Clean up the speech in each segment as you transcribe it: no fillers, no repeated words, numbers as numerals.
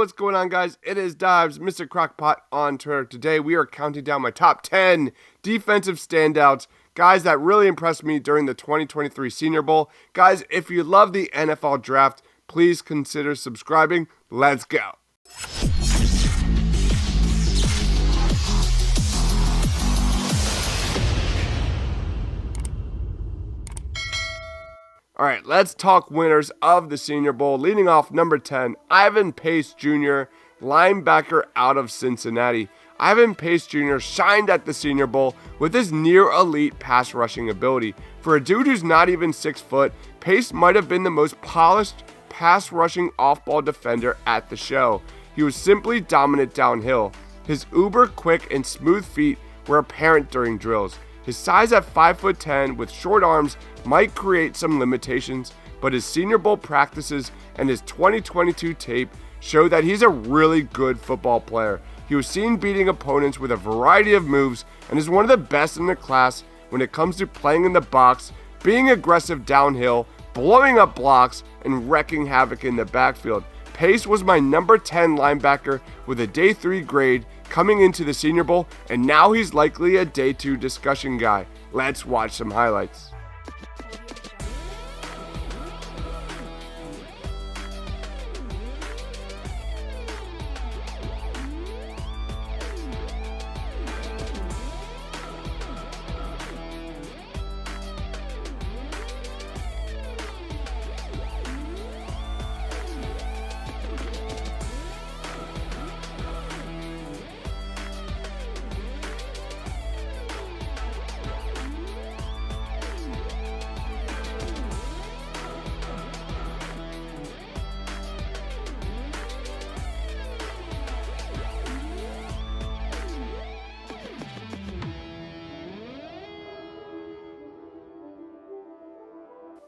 what's going on, guys? It is Dives, Mr. Crockpot on Twitter. Today we are counting down my top 10 defensive standouts, guys that really impressed me during the 2023 Senior Bowl. Guys, if you love the NFL draft, please consider subscribing. Let's go. All right, let's talk winners of the Senior Bowl. Leading off, number 10, Ivan Pace Jr., linebacker out of Cincinnati. Ivan Pace Jr. shined at the Senior Bowl with his near-elite pass rushing ability. For a dude who's not even 6 foot, Pace might have been the most polished pass rushing off-ball defender at the show. He was simply dominant downhill. His uber quick and smooth feet were apparent during drills. His size at 5'10" with short arms might create some limitations, but his Senior Bowl practices and his 2022 tape show that he's a really good football player. He was seen beating opponents with a variety of moves and is one of the best in the class when it comes to playing in the box, being aggressive downhill, blowing up blocks, and wrecking havoc in the backfield. Pace was my number 10 linebacker with a day 3 grade coming into the Senior Bowl, and now he's likely a day 2 discussion guy. Let's watch some highlights.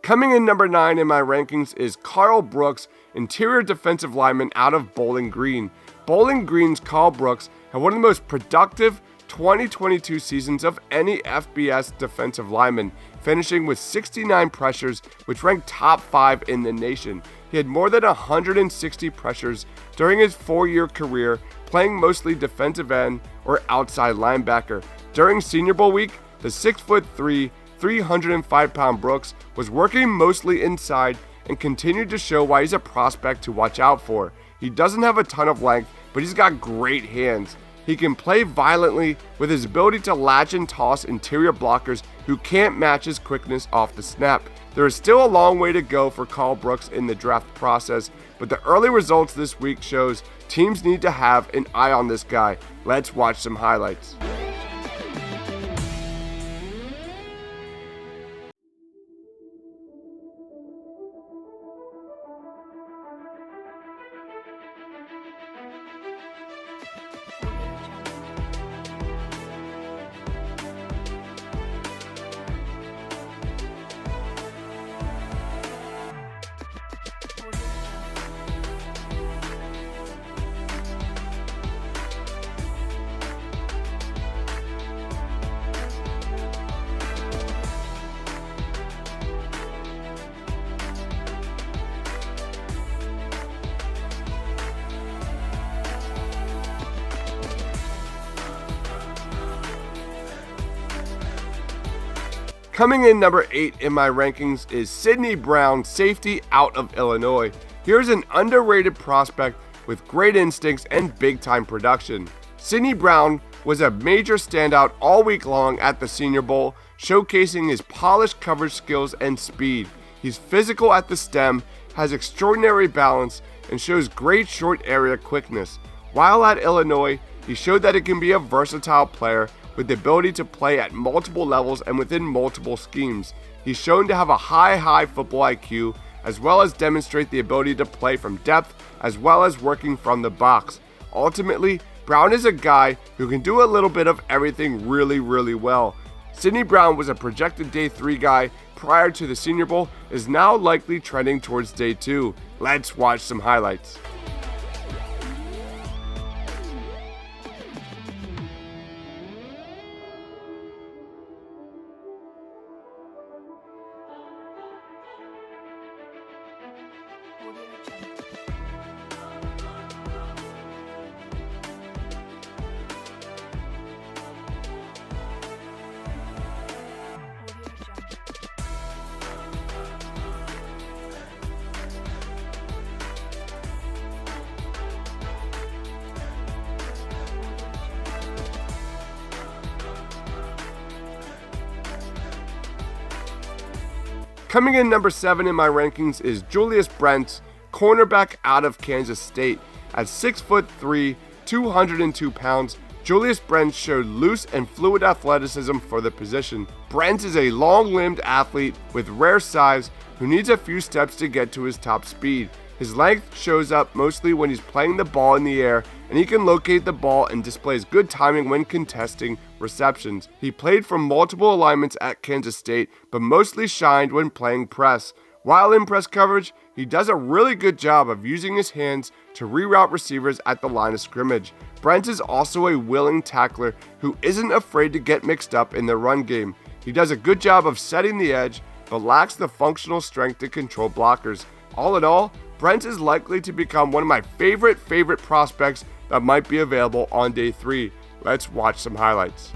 Coming in number 9 in my rankings is Karl Brooks, interior defensive lineman out of Bowling Green. Bowling Green's Karl Brooks had one of the most productive 2022 seasons of any FBS defensive lineman, finishing with 69 pressures, which ranked top 5 in the nation. He had more than 160 pressures during his 4-year career, playing mostly defensive end or outside linebacker. During Senior Bowl week, the 6'3", 305-pound Brooks was working mostly inside and continued to show why he's a prospect to watch out for. He doesn't have a ton of length, but he's got great hands. He can play violently with his ability to latch and toss interior blockers who can't match his quickness off the snap. There is still a long way to go for Karl Brooks in the draft process, but the early results this week shows teams need to have an eye on this guy. Let's watch some highlights. Coming in number 8 in my rankings is Sidney Brown, safety out of Illinois. Here's an underrated prospect with great instincts and big-time production. Sidney Brown was a major standout all week long at the Senior Bowl, showcasing his polished coverage skills and speed. He's physical at the stem, has extraordinary balance, and shows great short area quickness. While at Illinois, he showed that he can be a versatile player with the ability to play at multiple levels and within multiple schemes. He's shown to have a high football IQ, as well as demonstrate the ability to play from depth, as well as working from the box. Ultimately, Brown is a guy who can do a little bit of everything really well. Sidney Brown was a projected day 3 guy prior to the Senior Bowl, is now likely trending towards day 2. Let's watch some highlights. Coming in number 7 in my rankings is Julius Brents, cornerback out of Kansas State. At 6'3", 202 pounds, Julius Brents showed loose and fluid athleticism for the position. Brents is a long-limbed athlete with rare size who needs a few steps to get to his top speed. His length shows up mostly when he's playing the ball in the air, and he can locate the ball and displays good timing when contesting receptions. He played for multiple alignments at Kansas State, but mostly shined when playing press. While in press coverage, he does a really good job of using his hands to reroute receivers at the line of scrimmage. Brent is also a willing tackler who isn't afraid to get mixed up in the run game. He does a good job of setting the edge, but lacks the functional strength to control blockers. All in all, Brent is likely to become one of my favorite prospects that might be available on day 3. Let's watch some highlights.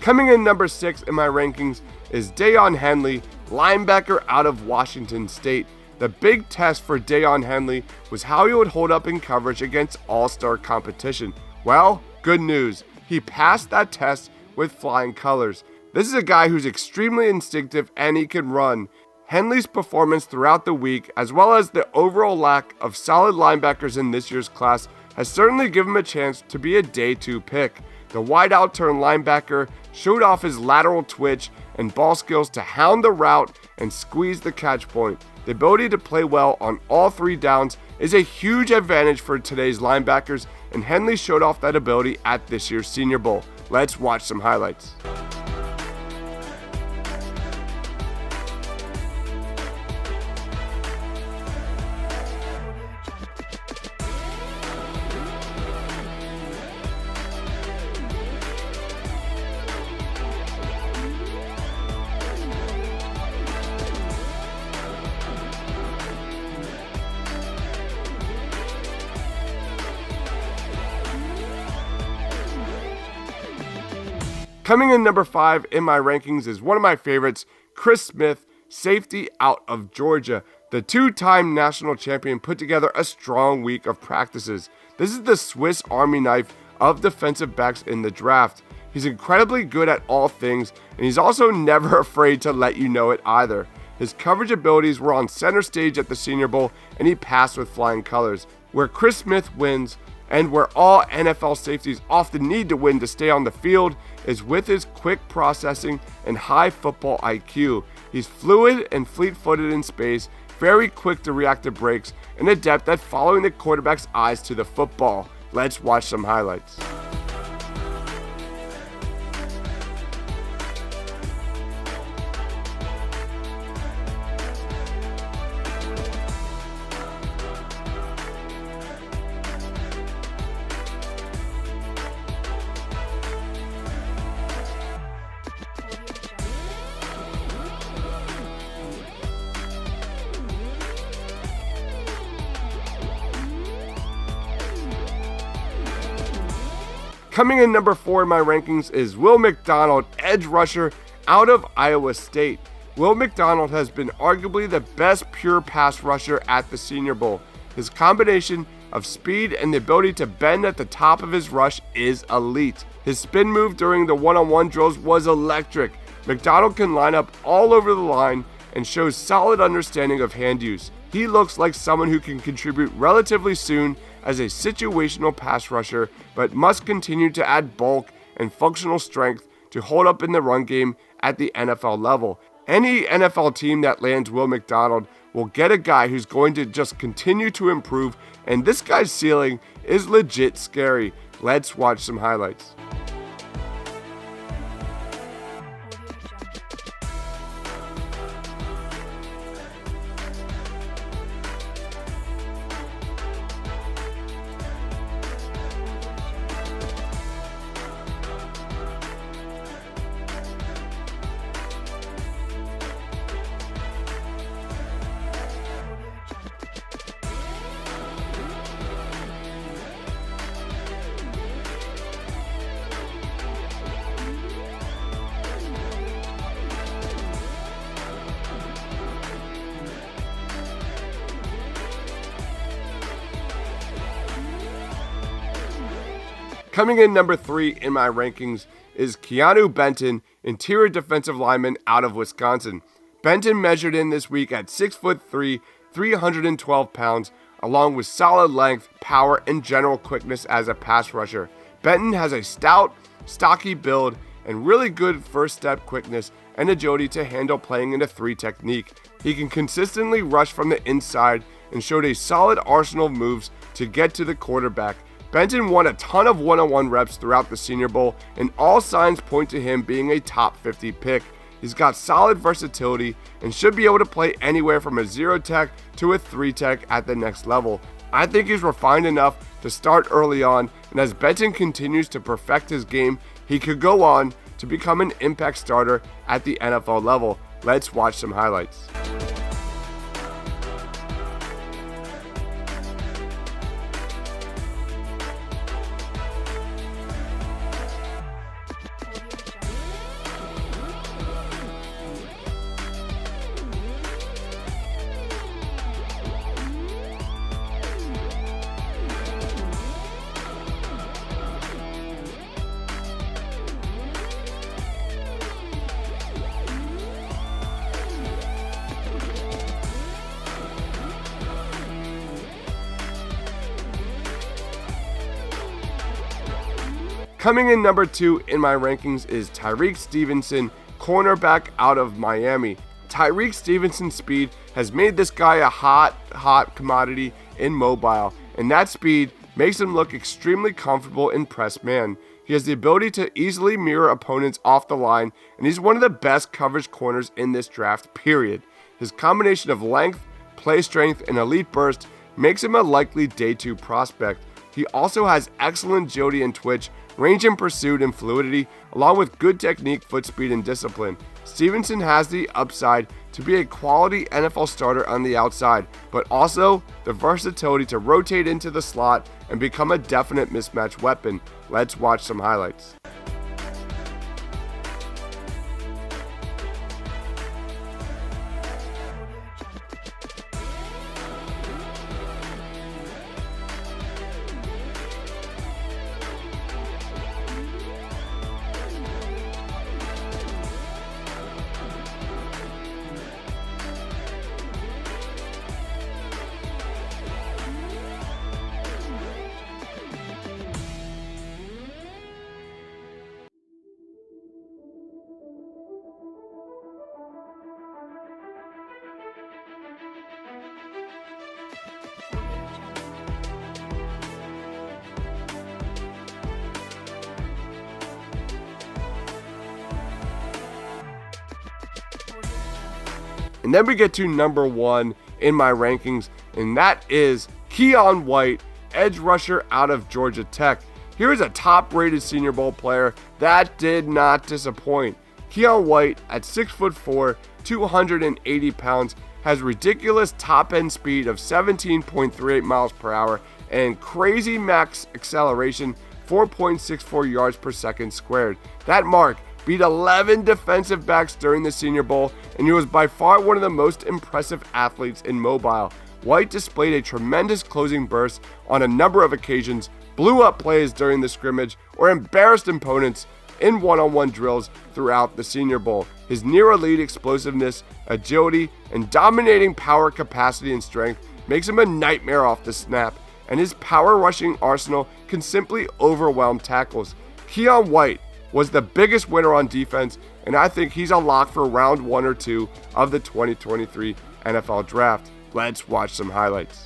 Coming in number 6 in my rankings is Daiyan Henley, linebacker out of Washington State. The big test for Daiyan Henley was how he would hold up in coverage against all-star competition. Well, good news. He passed that test with flying colors. This is a guy who's extremely instinctive and he can run. Henley's performance throughout the week, as well as the overall lack of solid linebackers in this year's class, has certainly given him a chance to be a day 2 pick. The wide-out turn linebacker showed off his lateral twitch and ball skills to hound the route and squeeze the catch point. The ability to play well on all 3 downs is a huge advantage for today's linebackers, and Henley showed off that ability at this year's Senior Bowl. Let's watch some highlights. Coming in number 5 in my rankings is one of my favorites, Chris Smith, safety out of Georgia. The 2-time national champion put together a strong week of practices. This is the Swiss Army knife of defensive backs in the draft. He's incredibly good at all things, and he's also never afraid to let you know it either. His coverage abilities were on center stage at the Senior Bowl, and he passed with flying colors. Where Chris Smith wins, and where all NFL safeties often need to win to stay on the field, is with his quick processing and high football IQ. He's fluid and fleet-footed in space, very quick to react to breaks, and adept at following the quarterback's eyes to the football. Let's watch some highlights. Coming in number 4 in my rankings is Will McDonald, edge rusher out of Iowa State. Will McDonald has been arguably the best pure pass rusher at the Senior Bowl. His combination of speed and the ability to bend at the top of his rush is elite. His spin move during the one-on-one drills was electric. McDonald can line up all over the line and shows solid understanding of hand use. He looks like someone who can contribute relatively soon as a situational pass rusher, but must continue to add bulk and functional strength to hold up in the run game at the NFL level. Any NFL team that lands Will McDonald will get a guy who's going to just continue to improve, and this guy's ceiling is legit scary. Let's watch some highlights. Coming in number 3 in my rankings is Keanu Benton, interior defensive lineman out of Wisconsin. Benton measured in this week at 6'3", 312 pounds, along with solid length, power, and general quickness as a pass rusher. Benton has a stout, stocky build and really good first step quickness and agility to handle playing in a 3 technique. He can consistently rush from the inside and showed a solid arsenal of moves to get to the quarterback. Benton won a ton of one-on-one reps throughout the Senior Bowl, and all signs point to him being a top 50 pick. He's got solid versatility and should be able to play anywhere from a 0 tech to a 3 tech at the next level. I think he's refined enough to start early on, and as Benton continues to perfect his game, he could go on to become an impact starter at the NFL level. Let's watch some highlights. Coming in number 2 in my rankings is Tyrique Stevenson, cornerback out of Miami. Tyrique Stevenson's speed has made this guy a hot commodity in mobile, and that speed makes him look extremely comfortable in press man. He has the ability to easily mirror opponents off the line, and he's one of the best coverage corners in this draft, period. His combination of length, play strength, and elite burst makes him a likely day 2 prospect. He also has excellent agility and twitch, range in pursuit, and fluidity, along with good technique, foot speed, and discipline. Stevenson has the upside to be a quality NFL starter on the outside, but also the versatility to rotate into the slot and become a definite mismatch weapon. Let's watch some highlights. And then we get to number 1 in my rankings, and that is Keion White, edge rusher out of Georgia Tech. Here is a top-rated Senior Bowl player that did not disappoint. Keion White, at 6'4", 280 pounds, has ridiculous top-end speed of 17.38 miles per hour and crazy max acceleration, 4.64 yards per second squared. That mark beat 11 defensive backs during the Senior Bowl, and he was by far one of the most impressive athletes in mobile. White displayed a tremendous closing burst on a number of occasions, blew up plays during the scrimmage, or embarrassed opponents in one-on-one drills throughout the Senior Bowl. His near-elite explosiveness, agility, and dominating power capacity and strength makes him a nightmare off the snap, and his power rushing arsenal can simply overwhelm tackles. Keion White was the biggest winner on defense, and I think he's a lock for round 1 or 2 of the 2023 NFL Draft. Let's watch some highlights.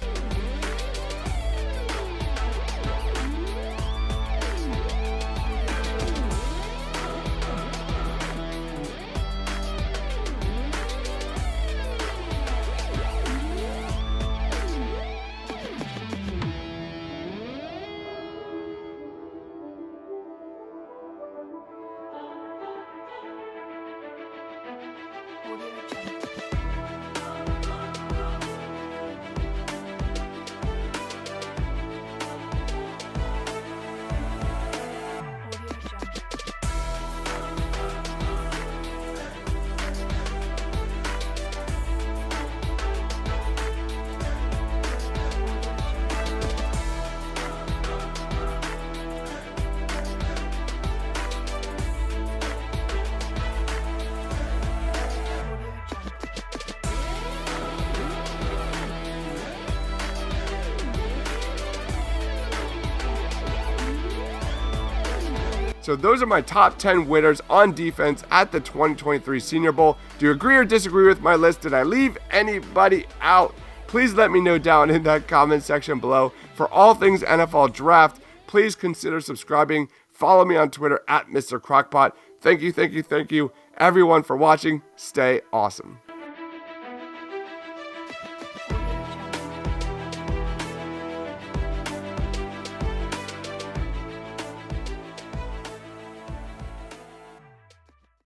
So those are my top 10 winners on defense at the 2023 Senior Bowl. Do you agree or disagree with my list? Did I leave anybody out? Please let me know down in that comment section below. For all things NFL Draft, please consider subscribing. Follow me on Twitter at Mr. Crockpot. Thank you, everyone, for watching. Stay awesome.